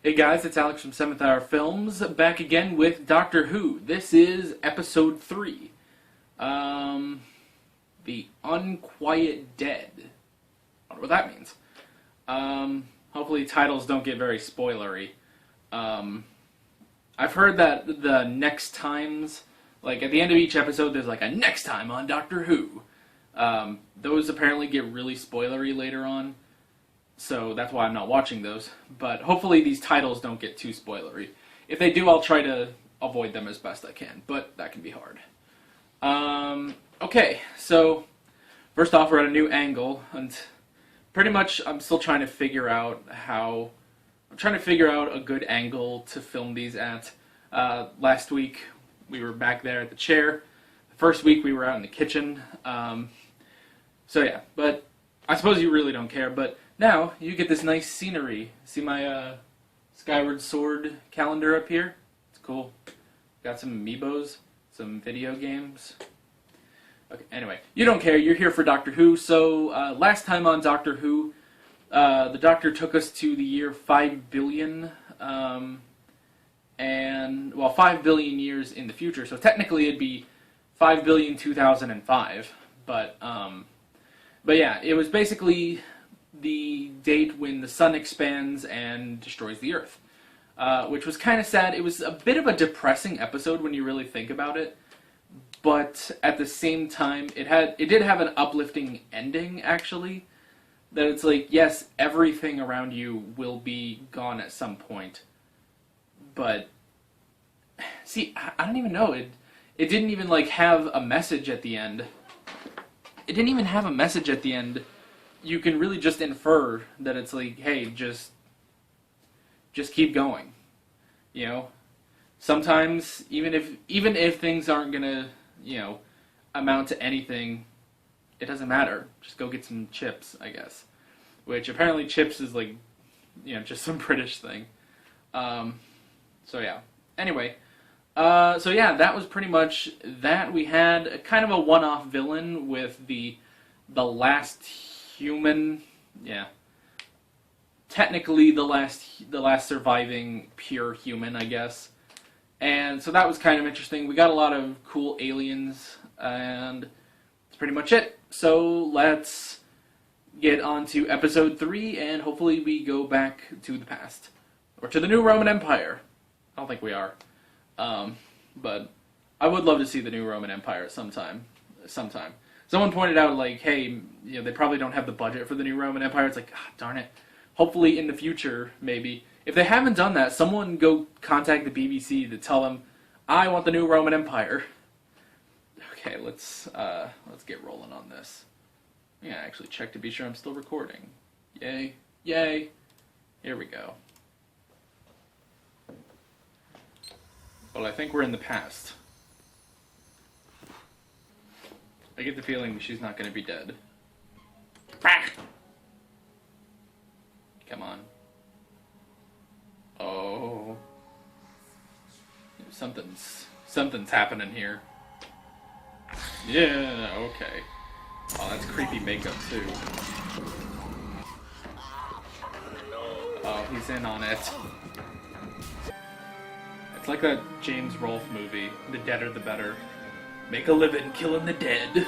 Hey guys, it's Alex from 7th Hour Films, back again with Doctor Who. This is episode 3. The Unquiet Dead. I wonder what that means. Hopefully titles don't get very spoilery. I've heard that the next times, like at the end of each episode, there's like a next time on Doctor Who. Those apparently get really spoilery later on. So that's why I'm not watching those. But hopefully these titles don't get too spoilery. If they do, I'll try to avoid them as best I can. But that can be hard. Okay, so first off, we're at a new angle. And pretty much I'm still trying to figure out a good angle to film these at. Last week we were back there at the chair. The first week we were out in the kitchen. So yeah, but I suppose you really don't care. But now, you get this nice scenery. See my Skyward Sword calendar up here? It's cool. Got some amiibos, some video games. Okay, anyway, you don't care. You're here for Doctor Who. So, last time on Doctor Who, the Doctor took us to the year 5 billion, 5 billion years in the future. So technically it'd be 5 billion 2005. But yeah, it was basically the date when the sun expands and destroys the Earth, which was kind of sad. It was a bit of a depressing episode when you really think about it, but at the same time, it did have an uplifting ending, actually, that it's like, yes, everything around you will be gone at some point, but, see, I don't even know, it didn't even, like, have a message at the end. It didn't even have a message at the end. You can really just infer that it's like, hey, just keep going. You know? Sometimes, even if things aren't gonna, amount to anything, it doesn't matter. Just go get some chips, I guess. Which apparently chips is like, just some British thing. So yeah. Anyway, so yeah, that was pretty much that. We had a kind of a one-off villain with the last human, yeah. Technically the last surviving pure human, I guess. And so that was kind of interesting. We got a lot of cool aliens, and that's pretty much it. So let's get on to episode 3, and hopefully we go back to the past. Or to the new Roman Empire. I don't think we are. But I would love to see the new Roman Empire sometime. Someone pointed out, like, hey, they probably don't have the budget for the new Roman Empire. It's like, darn it. Hopefully in the future, maybe. If they haven't done that, someone go contact the BBC to tell them, I want the new Roman Empire. Okay, let's get rolling on this. Yeah, actually check to be sure I'm still recording. Yay. Yay. Here we go. Well, I think we're in the past. I get the feeling she's not going to be dead. Come on. Oh. Something's happening here. Yeah, okay. Oh, that's creepy makeup, too. Oh, he's in on it. It's like that James Rolfe movie, The Deader the Better. Make a living killing the dead.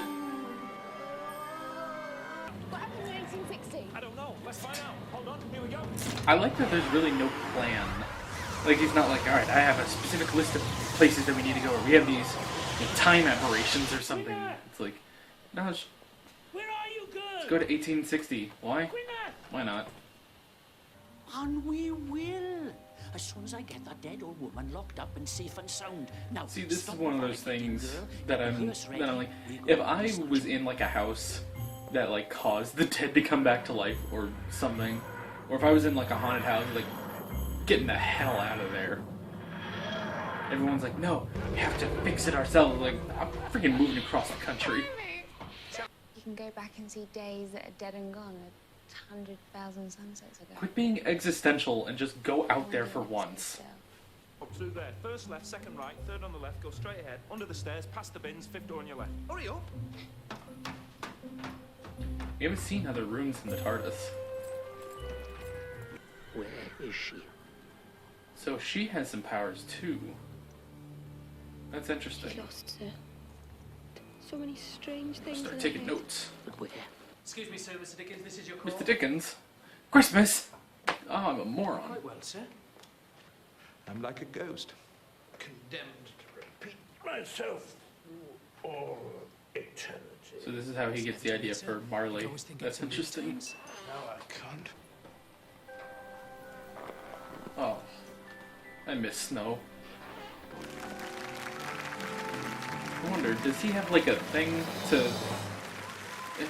What happened in 1860? I don't know. Let's find out. Hold on. Here we go. I like that there's really no plan. Like, he's not like, alright, I have a specific list of places that we need to go, or we have these time aberrations or something. It's like, no, let's Where are you, girl? go to 1860. Why? Quicker. Why not? And we will. As soon as I get that dead old woman locked up and safe and sound. Now, See, this is stop one of those panicking, things girl. that Get the I'm hearse ready. like, We go if on I this was trip. in like a house that like caused the dead to come back to life or something, or if I was in like a haunted house, like, getting the hell out of there. Everyone's like, no, we have to fix it ourselves. Like, I'm freaking moving across the country. You can go back and see days that are dead and gone, 100,000 sunsets ago. Quit being existential and just go out there for once. Up through there. First left, second right, third on the left. Go straight ahead. Under the stairs, past the bins, fifth door on your left. Hurry up. We haven't seen other rooms in the TARDIS. Where is she? So she has some powers too. That's interesting. She lost her. So many strange things. Start in her taking head. notes. Excuse me, sir, Mr. Dickens, this is your call. Mr. Dickens, Christmas. Oh, I'm a moron. Quite well, sir. I'm like a ghost. Condemned to repeat myself through all eternity. So this is how he gets the idea for Marley. That's interesting. No, I can't. Oh, I miss snow. I wonder, does he have like a thing to...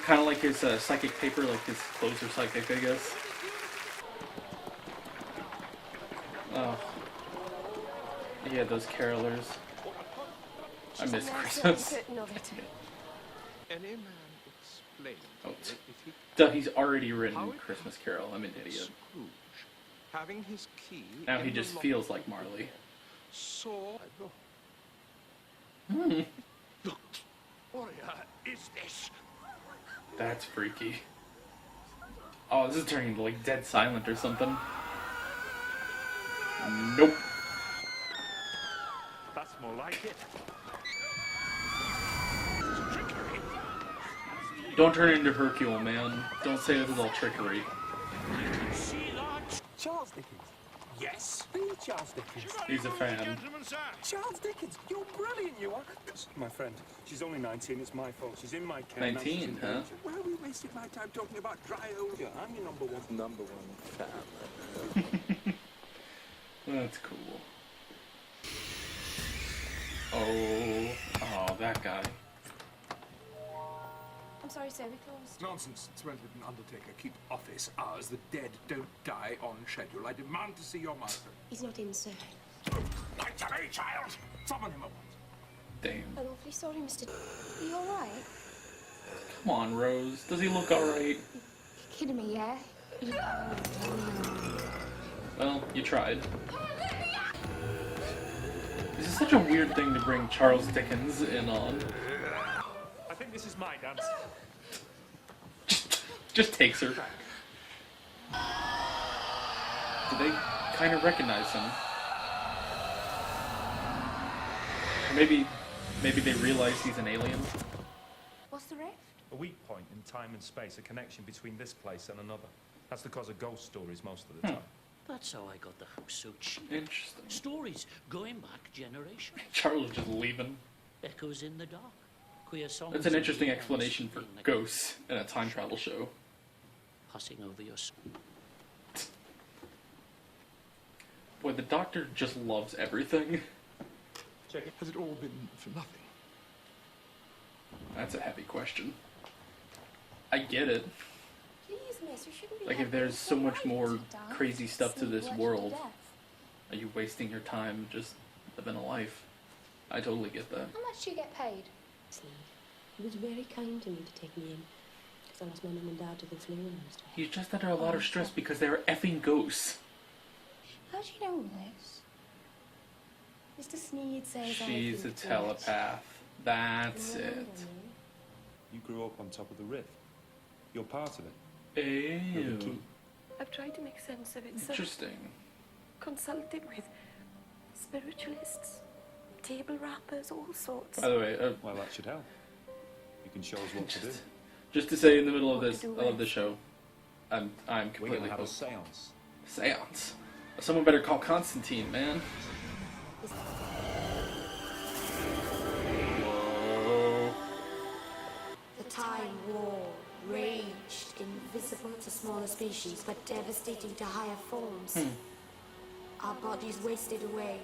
Kind of like his psychic paper, like his clothes are psychic, I guess. Oh. Yeah, those carolers. I miss Christmas. Any man explain Oh, to me if he duh, he's already How written it Christmas Carol. I'm an idiot. Scrooge, having his key Now in he the just lock, feels like Marley. saw... Hmm. What is this? That's freaky. Oh, this is turning into like Dead Silent or something. Nope. That's more like it. Don't turn into Hercule, man. Don't say this is all trickery. Charles Dickens. Yes. The Charles Dickens. He's a fan. Charles Dickens, you're brilliant, you are. My friend, she's only 19, it's my fault. She's in my care. 19, huh? Why are we wasting my time talking about dry old? I'm your number one. Number one fan. That's cool. Oh, that guy. I'm sorry, sir, we closed. Nonsense. It's meant that an undertaker keep office hours. The dead don't die on schedule. I demand to see your master. He's not in, sir. Like to me, child. Summon him at once. Damn. I'm awfully sorry, Mr. Are you alright? Come on, Rose. Does he look alright? You're kidding me, yeah? Well, you tried. This is such a weird thing to bring Charles Dickens in on. I think this is my dance. Just takes her. Do they kind of recognize him? Or maybe they realize he's an alien. What's the rift? A weak point in time and space, a connection between this place and another. That's the cause of ghost stories most of the time. That's how I got the house so cheap. Interesting. Stories going back generations. Charles just leaving. Echoes in the dark. Queer songs. That's an of interesting demons explanation for in the ghosts in a time travel show. passing over your soul. Boy, the Doctor just loves everything. Has it all been for nothing? That's a heavy question. I get it. Please, miss, you shouldn't be Like, if happy. there's It's so all much right more to die. crazy stuff to Sleep this worked you world, to death. are you wasting your time just living a life? I totally get that. How much do you get paid? He was very kind to me to take me in. Because I lost my mum and dad to the flu and stuff. He's just under a lot of stress because they are effing ghosts. How do you know this? Mr. Sneed says She's a everything's right. telepath. That's Can you it. remember me? You grew up on top of the rift. You're part of it. You're the Ew. key. I've tried to make sense of it, sir. Interesting. Consulted with spiritualists, table rappers, all sorts. By the way, Well, that should help. You can show us what to do. just to say in the middle of What to this, do I love with? the show. I'm We're completely gonna have a hooked. seance. Seance. Someone better call Constantine, man. Whoa. The time war raged, invisible to smaller species, but devastating to higher forms. Our bodies wasted away.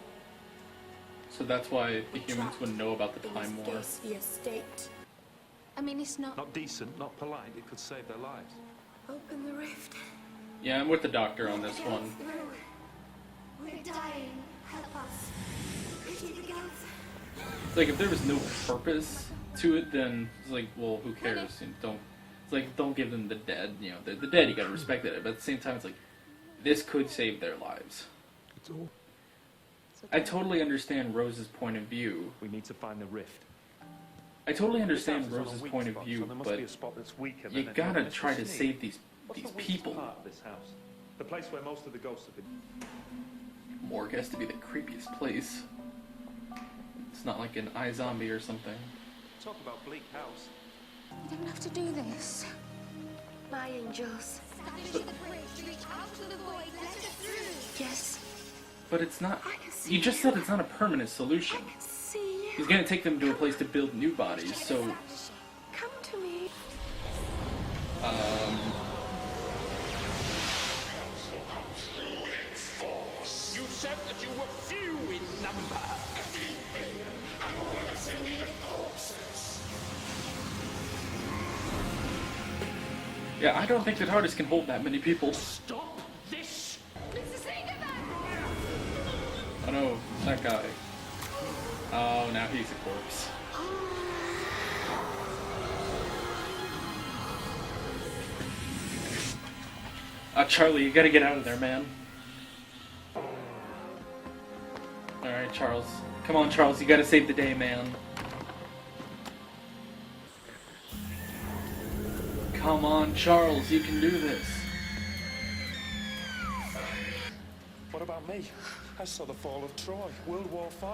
So that's why the humans wouldn't know about the in time this war. gaseous state. I mean, it's not... Not decent, not polite. It could save their lives. Open the rift. Yeah, I'm with the Doctor on this Go one. through. We're dying. Help us. Pity the girls. It's like if there was no purpose to it, then it's like, well, who cares? You know, don't. It's like don't give them the dead. You know, they're the dead. You gotta respect it. But at the same time, it's like this could save their lives. It's all. I totally understand Rose's point of view. We need to find the rift. I totally understand This house is on a Rose's weak point of spot, view, so there must but be a spot that's weaker you than any gotta other. try Mr. to Sneed, save these what's the people. weakest part of this house? The place where most of the ghosts have been. morgue has to be the creepiest place. It's not like an iZombie or something. Talk about bleak house. You don't have to do this. My angels. Yes. But it's not. I can see You just said it's not a permanent solution. I can see you. He's gonna take them to a place to build new bodies, so... Come to me. You said that you were few in number. Yeah, I don't think the TARDIS can hold that many people. Stop this! Oh no, that guy. Oh, now he's a corpse. Charlie, you gotta get out of there, man. Alright, Charles. Come on, Charles, you gotta save the day, man. Come on, Charles, you can do this. What about me? I saw the fall of Troy, World War V.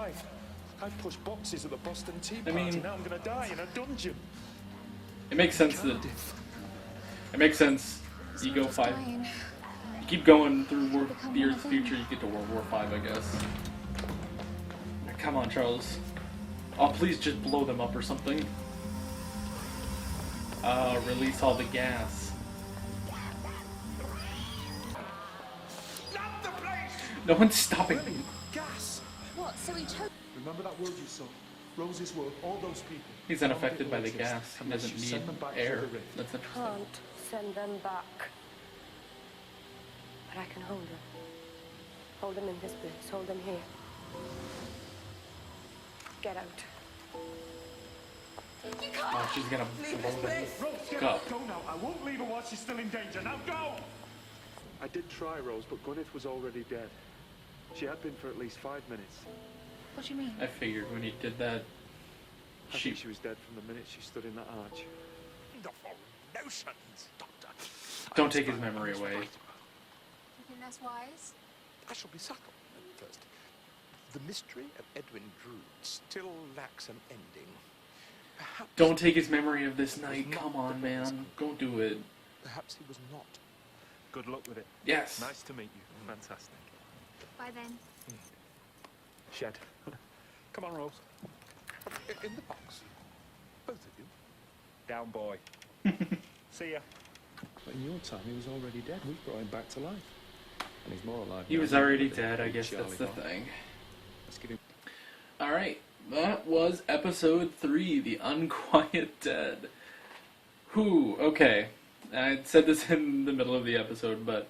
I pushed boxes at the Boston Tea Party. mean- Now I'm gonna die in a dungeon. It makes sense that... It makes sense. You go five... Dying. You keep going through the Earth's future, you get to World War V, I guess. Come on, Charles. Oh, please just blow them up or something. Release all the gas. Not the place! No one's stopping me. Gas! What? So he chose. Remember that world you saw? Rose's world, all those people. He's unaffected by the gas. He Unless doesn't you send need them back air. through the rift. That's interesting. Can't send them back. But I can hold them. Hold them in this place. Hold them here. Get out. Oh, she's gonna blow them Rose, up. go now. I won't leave her while she's still in danger. Now go! I did try, Rose, but Gwyneth was already dead. She had been for at least 5 minutes. What do you mean? I figured when he did that, I think she was dead from the minute she stood in that arch. Wonderful notions, Doctor. Don't take his memory away. You think that's wise? I shall be subtle at first. The mystery of Edwin Drood still lacks an ending. Perhaps Don't take his memory of this it was night. not Come the on, man. Professor. Don't do it. Perhaps he was not. Good luck with it. Yes. Nice to meet you. Fantastic. By then. Shed. Come on, Rose. In the box. Both of you. Down, boy. See ya. But in your time, he was already dead. We brought him back to life. And he's more alive He now was than already ever dead, I did guess Charlie that's the Brown. thing. Let's give him... Alright, that was episode 3, The Unquiet Dead. Whew, okay. I said this in the middle of the episode, but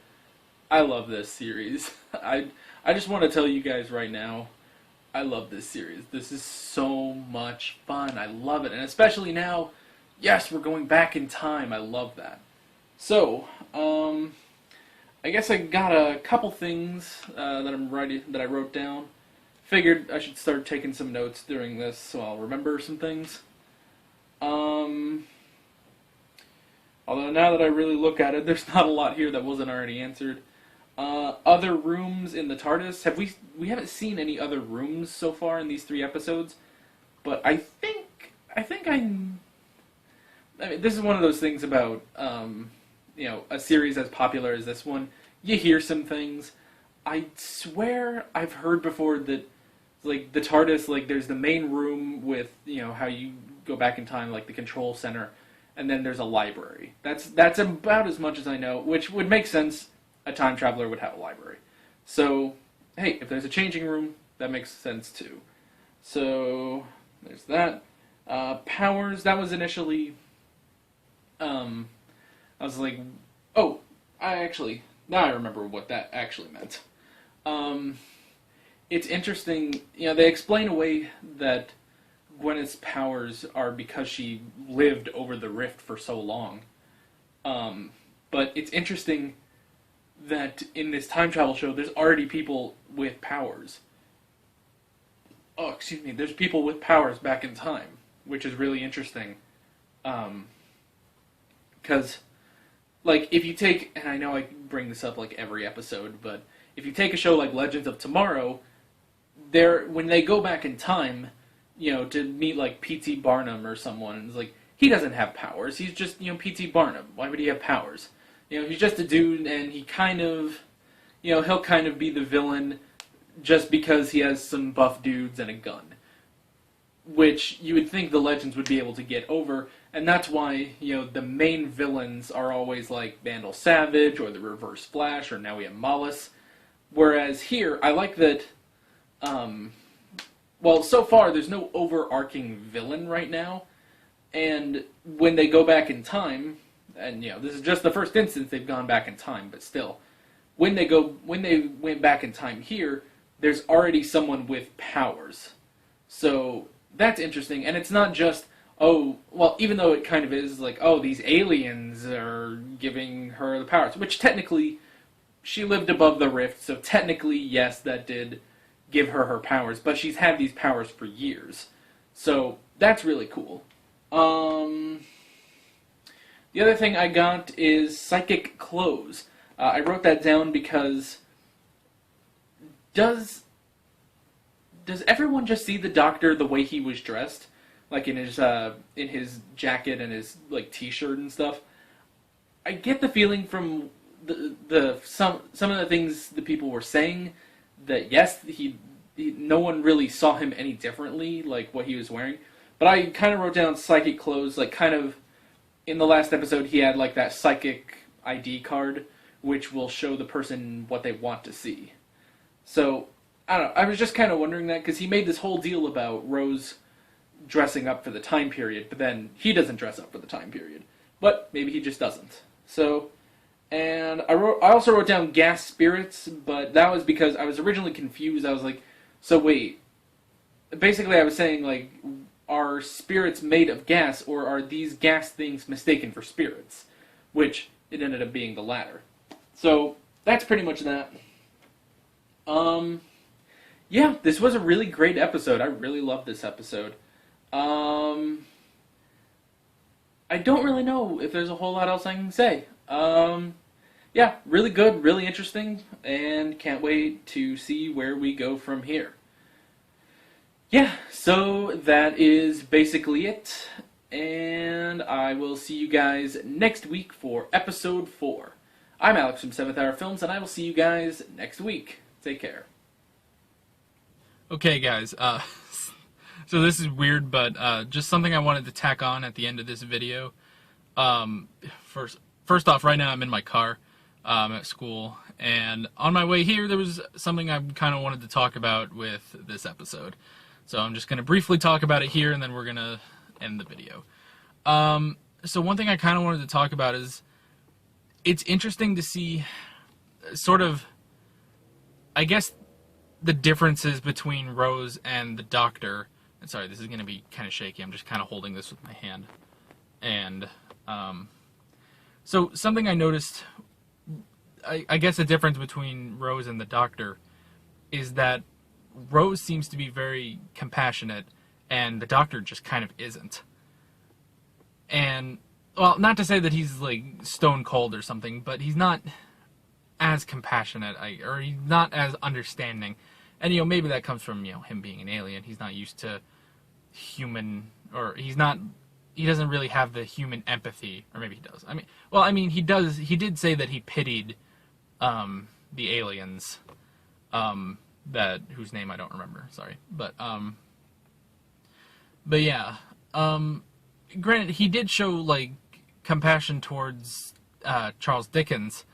I love this series. I just want to tell you guys right now, I love this series. This is so much fun. I love it. And especially now, yes, we're going back in time. I love that. So, I guess I got a couple things that I wrote down. Figured I should start taking some notes during this so I'll remember some things. Although now that I really look at it, there's not a lot here that wasn't already answered. Other rooms in the TARDIS. We haven't seen any other rooms so far in these 3 episodes, but I mean, this is one of those things about a series as popular as this one. You hear some things. I swear I've heard before that, like, the TARDIS, like, there's the main room with, how you go back in time, like the control center, and then there's a library. That's about as much as I know, which would make sense. A time traveler would have a library. So, hey, if there's a changing room, that makes sense too. So, there's that. Powers, that was initially, I was like, oh, now I remember what that actually meant. It's interesting, they explain away that Gwyneth's powers are because she lived over the rift for so long. But it's interesting that in this time travel show, there's already people with powers. Oh, excuse me, there's people with powers back in time, which is really interesting. Because, like, if you take, and I know I bring this up like every episode, but if you take a show like Legends of Tomorrow, when they go back in time, to meet like P.T. Barnum or someone, it's like, he doesn't have powers. He's just, P.T. Barnum. Why would he have powers? He's just a dude, and he kind of, he'll kind of be the villain just because he has some buff dudes and a gun. Which you would think the Legends would be able to get over, and that's why, the main villains are always like Vandal Savage, or the Reverse Flash, or now we have Mollis. Whereas here, I like that, so far there's no overarching villain right now, and when they go back in time, and this is just the first instance they've gone back in time, but still, when they went back in time here, there's already someone with powers. So that's interesting, and it's not just, even though it kind of is like, these aliens are giving her the powers, which technically, she lived above the rift, so technically, yes, that did give her powers, but she's had these powers for years. So that's really cool. The other thing I got is psychic clothes. I wrote that down because does everyone just see the Doctor the way he was dressed, like in his jacket and his like t-shirt and stuff? I get the feeling from some of the things the people were saying that yes, no one really saw him any differently, like what he was wearing. But I kind of wrote down psychic clothes, like kind of in the last episode he had like that psychic ID card, which will show the person what they want to see. So I don't know. I was just kind of wondering that because he made this whole deal about Rose dressing up for the time period, but then he doesn't dress up for the time period. But maybe he just doesn't. So. And I also wrote down gas spirits, but that was because I was originally confused. I was like, so wait. Basically, I was saying, like, are spirits made of gas, or are these gas things mistaken for spirits? Which, it ended up being the latter. So, that's pretty much that. Yeah, this was a really great episode. I really loved this episode. I don't really know if there's a whole lot else I can say. Yeah, really good, really interesting, and can't wait to see where we go from here. Yeah, so that is basically it, and I will see you guys next week for episode 4. I'm Alex from 7th Hour Films, and I will see you guys next week. Take care. Okay, guys, so this is weird, but just something I wanted to tack on at the end of this video. First off, right now I'm in my car at school, and on my way here there was something I kind of wanted to talk about with this episode. So I'm just going to briefly talk about it here, and then we're going to end the video. So one thing I kind of wanted to talk about is it's interesting to see sort of, I guess, the differences between Rose and the Doctor. And sorry, this is going to be kind of shaky. I'm just kind of holding this with my hand. And so something I noticed, I guess the difference between Rose and the Doctor is that Rose seems to be very compassionate, and the Doctor just kind of isn't. And, well, not to say that he's, like, stone cold or something, but he's not as compassionate, or he's not as understanding. And, maybe that comes from, him being an alien. He's not used to human, or he doesn't really have the human empathy, or maybe he does. He does. He did say that he pitied the aliens, whose name I don't remember. Sorry, but yeah. Granted, he did show like compassion towards Charles Dickens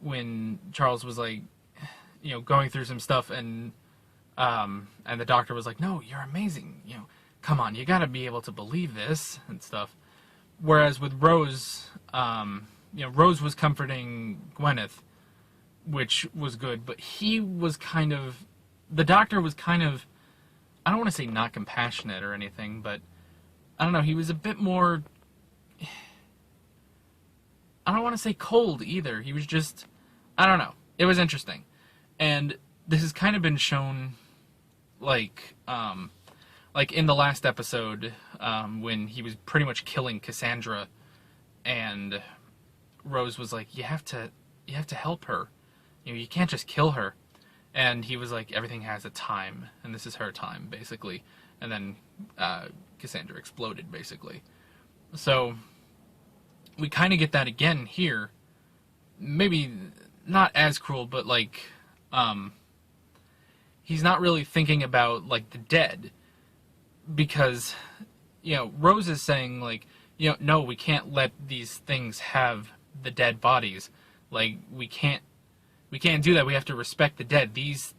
when Charles was like, going through some stuff, and the Doctor was like, "No, you're amazing. Come on, you gotta be able to believe this," and stuff. Whereas with Rose, Rose was comforting Gwyneth, which was good, but the Doctor was kind of, I don't want to say not compassionate or anything, but I don't know, he was a bit more, I don't want to say cold either. He was just, I don't know. It was interesting. And this has kind of been shown, like in the last episode, when he was pretty much killing Cassandra, and Rose was like, you have to help her. You can't just kill her. and he was like, everything has a time, and this is her time, basically. And then Cassandra exploded, basically. So we kind of get that again here. Maybe not as cruel, but like, he's not really thinking about like the dead, because, you know, Rose is saying like, you know, no, we can't let these things have the dead bodies. Like, we can't do that. We have to respect the dead. These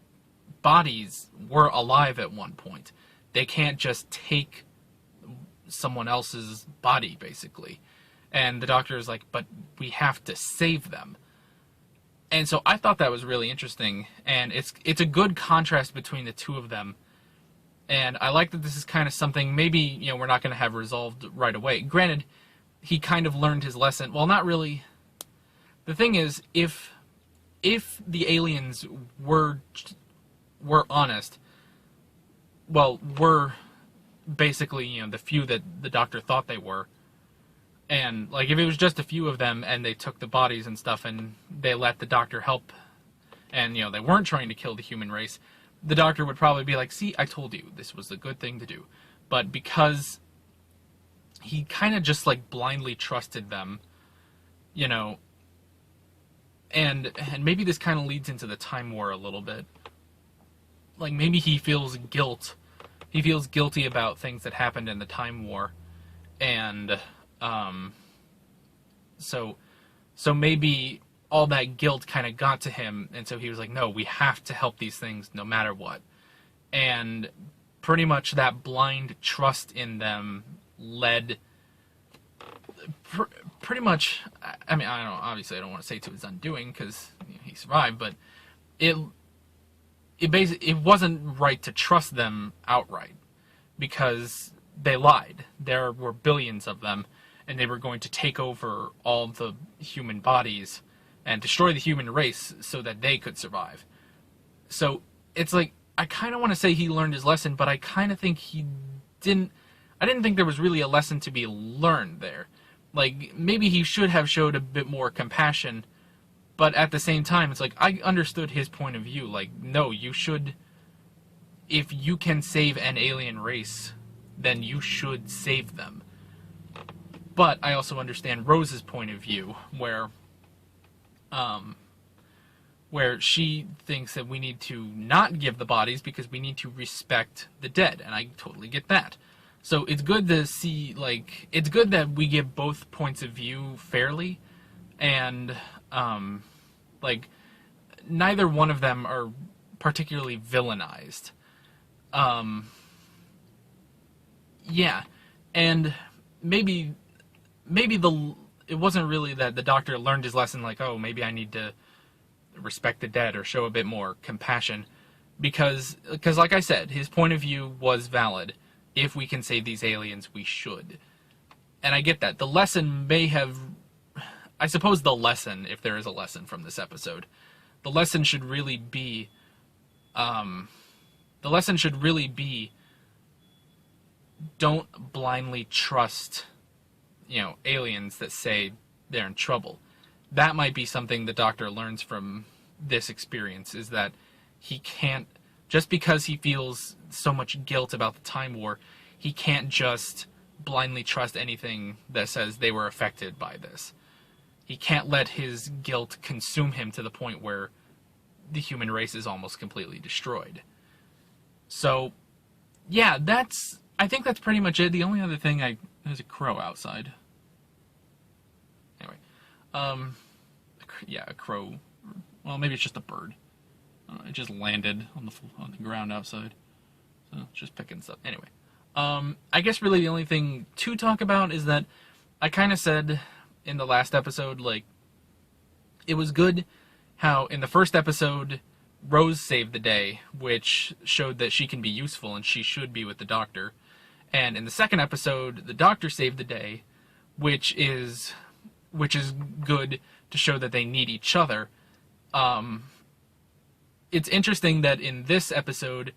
bodies were alive at one point. They can't just take someone else's body, basically. And the doctor is like, but we have to save them. And so I thought that was really interesting, and it's a good contrast between the two of them. And I like that this is kind of something maybe, you know, we're not going to have resolved right away. Granted, he kind of learned his lesson. Well, not really. The thing is, if the aliens were honest, well, were basically, you know, the few that the doctor thought they were, and like if it was just a few of them and they took the bodies and stuff and they let the doctor help, and, you know, they weren't trying to kill the human race, the doctor would probably be like, see, I told you this was the good thing to do. But because he kind of just like blindly trusted them, you know, and maybe this kind of leads into the Time War a little bit. Like, maybe he feels guilt. He feels guilty about things that happened in the Time War. And, so maybe all that guilt kind of got to him, and so he was like, no, we have to help these things no matter what. And pretty much that blind trust in them led... pretty much, I mean, I don't know, obviously I don't want to say to his undoing, because, you know, he survived, but it wasn't right to trust them outright, because they lied. There were billions of them, and they were going to take over all the human bodies and destroy the human race so that they could survive. So it's like, I kind of want to say he learned his lesson, but I kind of think he didn't. I didn't think there was really a lesson to be learned there. Like, maybe he should have showed a bit more compassion, but at the same time, it's like, I understood his point of view. Like, no, you should, if you can save an alien race, then you should save them. But I also understand Rose's point of view, where she thinks that we need to not give the bodies because we need to respect the dead, and I totally get that. So it's good to see, like, it's good that we give both points of view fairly, and, like, neither one of them are particularly villainized. Yeah, and maybe it wasn't really that the doctor learned his lesson, like, oh, maybe I need to respect the dead or show a bit more compassion, because like I said, his point of view was valid. If we can save these aliens, we should. And I get that. The lesson may have... I suppose the lesson, if there is a lesson from this episode, the lesson should really be... don't blindly trust, you know, aliens that say they're in trouble. That might be something the doctor learns from this experience, is that he can't... Just because he feels so much guilt about the Time War, he can't just blindly trust anything that says they were affected by this. He can't let his guilt consume him to the point where the human race is almost completely destroyed. So, yeah, I think that's pretty much it. The only other thing there's a crow outside. Anyway, yeah, a crow. Well, maybe it's just a bird. It just landed on the ground outside. So, just picking stuff. Anyway, I guess really the only thing to talk about is that I kind of said in the last episode, like, it was good how in the first episode, Rose saved the day, which showed that she can be useful and she should be with the doctor. And in the second episode, the doctor saved the day, which is good to show that they need each other. It's interesting that in this episode,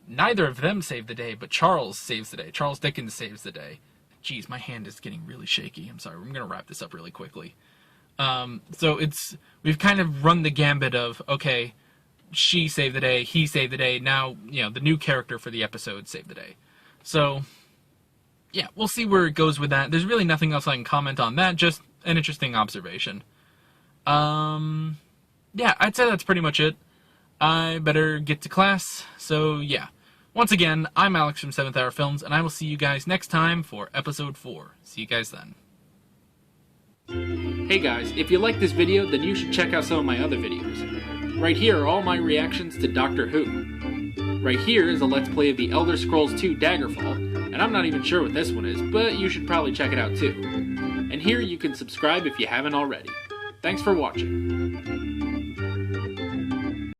neither of them save the day, but Charles saves the day. Charles Dickens saves the day. Jeez, my hand is getting really shaky. I'm sorry. I'm going to wrap this up really quickly. So we've kind of run the gambit of, okay, she saved the day, he saved the day, now, the new character for the episode saved the day. So, yeah, we'll see where it goes with that. There's really nothing else I can comment on that, just an interesting observation. Yeah, I'd say that's pretty much it. I better get to class, so yeah. Once again, I'm Alex from 7th Hour Films, and I will see you guys next time for episode 4. See you guys then. Hey guys, if you like this video, then you should check out some of my other videos. Right here are all my reactions to Doctor Who. Right here is a Let's Play of the Elder Scrolls 2 Daggerfall, and I'm not even sure what this one is, but you should probably check it out too. And here you can subscribe if you haven't already. Thanks for watching.